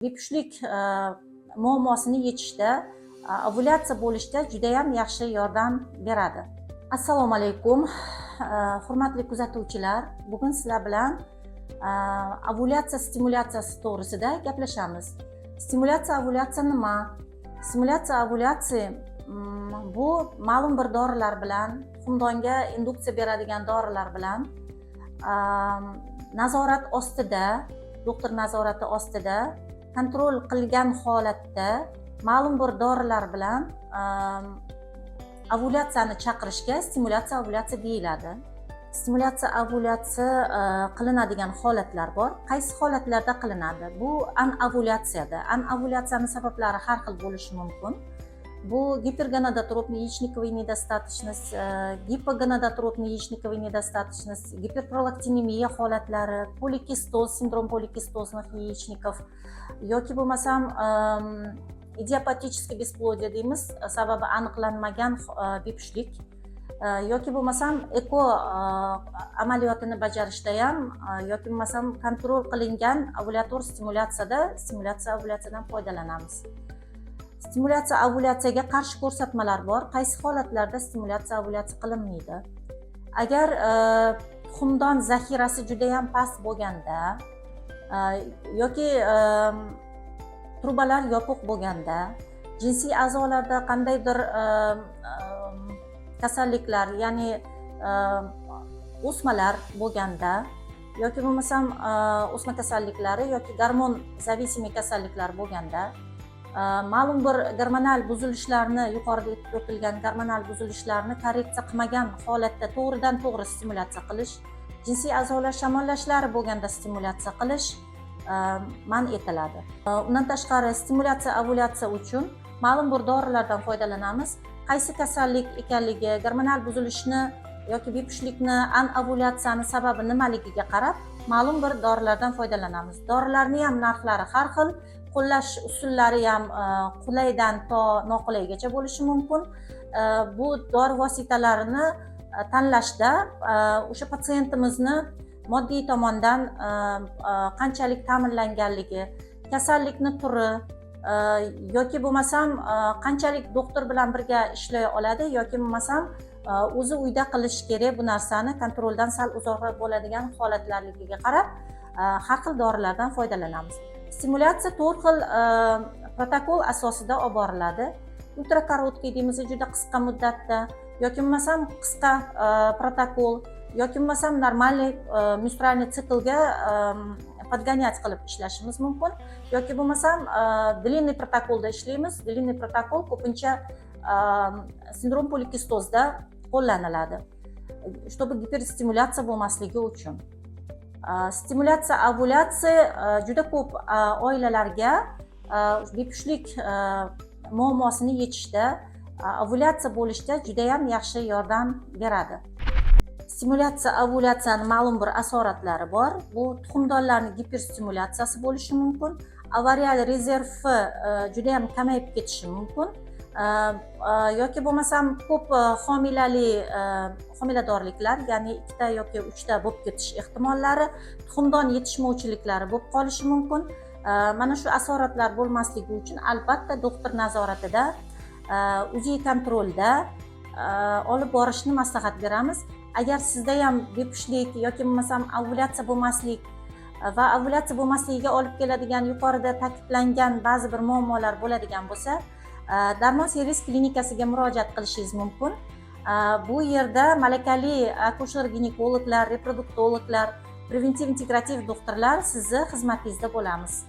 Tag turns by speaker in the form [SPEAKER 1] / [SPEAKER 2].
[SPEAKER 1] Bepushtlik muammosini yechishda, ovulyatsiya bo'lishda juda ham yaxshi yordam beradi. Assalomu alaykum, hurmatli kuzatuvchilar. Bugun sizlar bilan ovulyatsiya stimulyatsiyasi to'g'risida gaplashamiz. Stimulyatsiya ovulyatsiya nima? Stimulyatsiya ovulyatsiya bu ma'lum bir dorilar bilan, xumdonga induksiya beradigan dorilar bilan nazorat ostida, doktor nazorati ostida kontrol qilgan holatda ma'lum bir dorilar bilan ovulyatsiyani chaqirishga stimulyatsiya ovulyatsiya deyiladi. Stimulyatsiya ovulyatsiya qilinadigan holatlar bor. Qaysi holatlarda qilinadi? Bu anovulyatsiyada. Anovulyatsiyani sabablari har xil bo'lishi mumkin. Bu gipergonadotropniy яичниковой недостаточность, gipogonadotropniy яичниковой недостаточность, giperprolaktinemiya holatlari, polikistoz, sindrom polikistozных яичников yoki bo'lmasam idiopatическое бесплодие deymiz, sababi aniqlanmagan bepushtlik yoki bo'lmasam eko amaliyotini bajarishda ham yoki bo'lmasam kontrol qilingan ovulyator stimulyatsiya ovulyatsiyadan foydalanamiz. Stimulyatsiya ovulyatsiyaga qarshi ko'rsatmalar bor. Qaysi holatlarda stimulyatsiya ovulyatsiya qilinmaydi? Agar xumdon zaxirasi juda ham past bo'lganda yoki trubalar yopiq bo'lganda, jinsiy a'zolarda qandaydir kasalliklar, ya'ni o'smalar bo'lganda yoki bo'lmasam o'sma kasalliklari yoki gormon zavisimiy kasalliklar bo'lganda, ma'lum bir gormonal buzilishlarni, yuqorida o'tilgan gormonal buzilishlarni korreksiya qilmagan holatda to'g'ridan to'g'ri stimulyatsiya qilish, jinsiy a'zolar shamollashlari bo'lganda stimulyatsiya qilish man etiladi. Undan tashqari stimulyatsiya ovulyatsiya uchun ma'lum bir dorilardan foydalanamiz. Qaysi kasallik ekanligi, gormonal buzilishni yoki bepushtlikni, anovulyatsiyani sababi nimaligiga qarab ma'lum bir dorilardan foydalanamiz. Dorilarning ham narxlari har xil, qo'llash usullari ham qulaydan to noqulaygacha bo'lishi mumkin. Bu dori vositalarini tanlashda o'sha patsiyentimizni moddiy tomondan qanchalik ta'minlanganligi, kasallikni turi yoki bo'lmasam qanchalik doktor bilan birga ishlay oladi yoki bo'lmasam o'zi uyda qilish kerak bu narsani, kontroldan sal uzoqroq bo'ladigan holatlarligiga qarab har xil dorilardan foydalanamiz. Stimulyatsiya 4 xil protokol asosida olib boriladi. Ultrakorotkий deymiz, juda qisqa muddatda, yoki bo'lmasam qisqa protokol, yoki bo'lmasam normalniy menstrualniy siklga podgonyat qilib ishlashimiz mumkin, yoki bo'lmasam длинный protokolda ishlaymiz. Длинный protokol ko'pincha sindrom polikistozda qo'llaniladi, чтобы giperstimulyatsiya bo'lmasligi uchun. Stimulyatsiya ovulyatsiya juda ko'p oilalarga bepushtlik muammosini yechishda, ovulyatsiya bo'lishda juda ham yaxshi yordam beradi. Stimulyatsiya ovulyatsiyani ma'lum bir asoratlari bor. Bu tuxumdonlarning giperstimulyatsiyasi bo'lishi mumkin. Ovarial rezervi juda ham kamayib ketishi mumkin. Yoki bo'lmasam ko'p homiladorliklar, ya'ni 2 yoki 3 bo'lib ketish ehtimollari, tuxumdon yetishmovchiliklari bo'lib qolishi mumkin. Mana shu asoratlar bo'lmasligi uchun albatta doktor nazoratida, UZI kontrolda olib borishni maslahat beramiz. Agar sizda ham bepushtlik yoki bo'lmasam ovulyatsiya bo'lmaslik va ovulyatsiya bo'lmasligiga olib keladigan yuqorida ta'kidlangan ba'zi bir muammolar bo'ladigan bo'lsa, Darmon servis klinikasiga murojaat qilishingiz mumkin. Bu yerda malakali akusher-ginekologlar, reproduktologlar, preventiv integrativ doktorlar sizni xizmatingizda bo'lamiz.